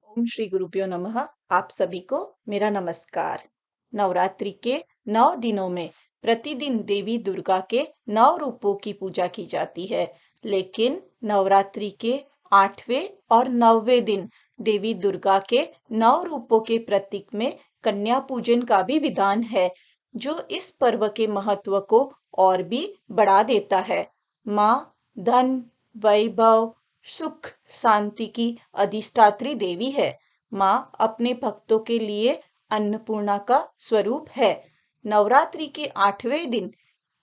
ओम श्री गुरुभ्यो नमः। आप सभी को मेरा नमस्कार। नवरात्रि के 9 दिनों में प्रतिदिन देवी दुर्गा के 9 रूपों की पूजा की जाती है, लेकिन नवरात्रि के 8वें और 9वें दिन देवी दुर्गा के 9 रूपों के प्रतीक में कन्या पूजन का भी विधान है, जो इस पर्व के महत्व को और भी बढ़ा देता है। माँ धन, वैभव, सुख, शांति की अधिष्ठात्री देवी है। माँ अपने भक्तों के लिए अन्नपूर्णा का स्वरूप है। नवरात्रि के 8वें दिन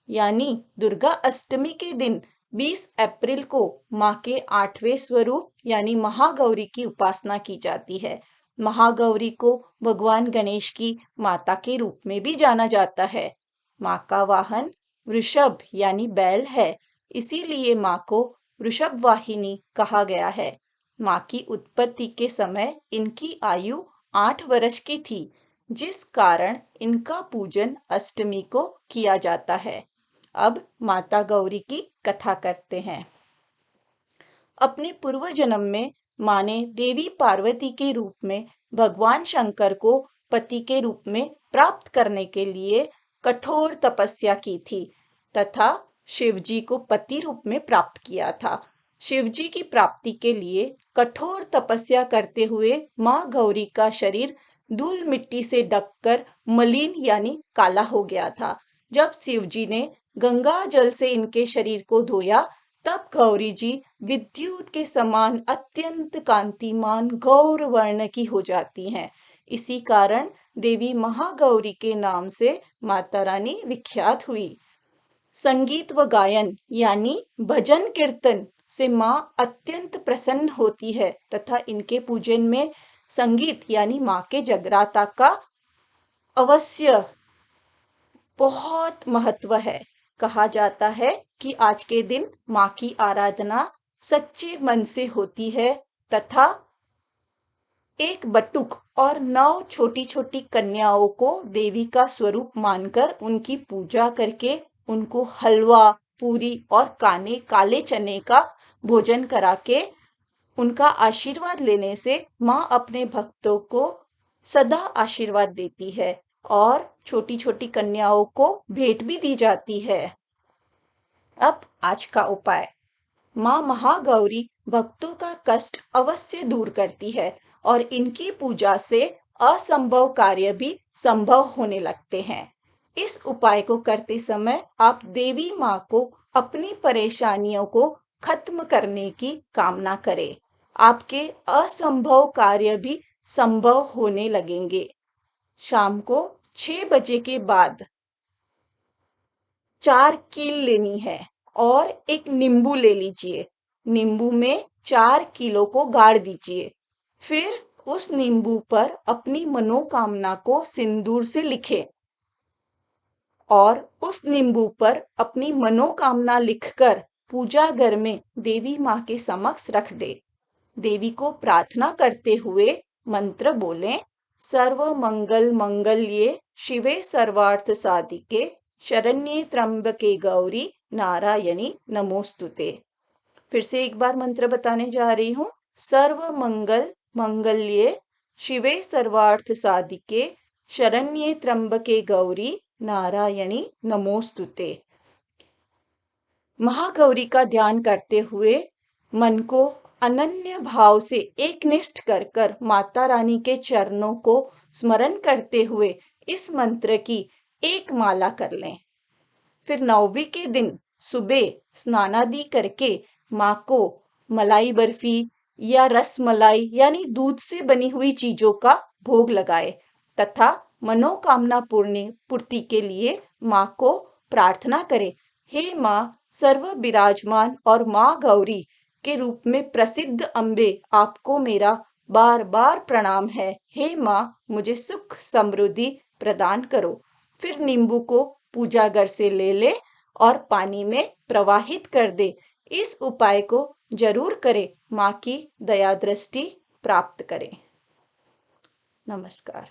यानी दुर्गा अष्टमी के दिन 20 अप्रैल को माँ के 8वें स्वरूप यानी महागौरी की उपासना की जाती है। महागौरी को भगवान गणेश की माता के रूप में भी जाना जाता है। माँ का वाहन वृषभ यानी बैल है, इसीलिए माँ को वृषभ वाहिनी कहा गया है। माँ की उत्पत्ति के समय इनकी आयु 8 वर्ष की थी, जिस कारण इनका पूजन अष्टमी को किया जाता है। अब माता गौरी की कथा करते हैं। अपने पूर्व जन्म में माँ ने देवी पार्वती के रूप में भगवान शंकर को पति के रूप में प्राप्त करने के लिए कठोर तपस्या की थी तथा शिवजी को पति रूप में प्राप्त किया था। शिवजी की प्राप्ति के लिए कठोर तपस्या करते हुए माँ गौरी का शरीर धूल मिट्टी से ढककर मलिन यानी काला हो गया था। जब शिवजी ने गंगा जल से इनके शरीर को धोया, तब गौरी जी विद्युत के समान अत्यंत कांतिमान गौर वर्ण की हो जाती हैं। इसी कारण देवी महागौरी के नाम से माता रानी विख्यात हुई। संगीत व गायन यानी भजन कीर्तन से माँ अत्यंत प्रसन्न होती है तथा इनके पूजन में संगीत यानी माँ के जगराता का अवश्य बहुत महत्व है। कहा जाता है कि आज के दिन माँ की आराधना सच्चे मन से होती है तथा एक बटुक और 9 छोटी छोटी कन्याओं को देवी का स्वरूप मानकर उनकी पूजा करके उनको हलवा, पूरी और काले चने का भोजन करा के उनका आशीर्वाद लेने से माँ अपने भक्तों को सदा आशीर्वाद देती है और छोटी छोटी कन्याओं को भेंट भी दी जाती है। अब आज का उपाय। माँ महागौरी भक्तों का कष्ट अवश्य दूर करती है और इनकी पूजा से असंभव कार्य भी संभव होने लगते हैं। इस उपाय को करते समय आप देवी माँ को अपनी परेशानियों को खत्म करने की कामना करें। आपके असंभव कार्य भी संभव होने लगेंगे। शाम को 6 बजे के बाद 4 कील लेनी है और एक नींबू ले लीजिए। नींबू में 4 कीलों को गाड़ दीजिए। फिर उस नींबू पर अपनी मनोकामना को सिंदूर से लिखें और उस नींबू पर अपनी मनोकामना लिखकर पूजा घर में देवी माँ के समक्ष रख दे। देवी को प्रार्थना करते हुए मंत्र बोलें। सर्व मंगल मंगल्ये शिवे सर्वार्थ साधिके शरण्ये त्र्यंबके गौरी नारायणी नमोस्तुते। फिर से एक बार मंत्र बताने जा रही हूँ। सर्व मंगल मंगल्ये शिवे सर्वार्थ साधिके शरण्ये त्र्यंबके गौरी नारायणी नमोस्तुते। महागौरी का ध्यान करते हुए मन को अनन्य भाव से एकनिष्ठ कर माता रानी के चरणों को स्मरण करते हुए इस मंत्र की एक माला कर लें। फिर 9वीं के दिन सुबह स्नानादि करके माँ को मलाई बर्फी या रस मलाई यानी दूध से बनी हुई चीजों का भोग लगाए तथा मनोकामना पूर्ति के लिए माँ को प्रार्थना करें। हे माँ सर्व विराजमान और माँ गौरी के रूप में प्रसिद्ध अम्बे, आपको मेरा बार बार प्रणाम है। हे माँ मुझे सुख समृद्धि प्रदान करो। फिर नींबू को पूजा घर से ले और पानी में प्रवाहित कर दे। इस उपाय को जरूर करें। माँ की दया दृष्टि प्राप्त करें। नमस्कार।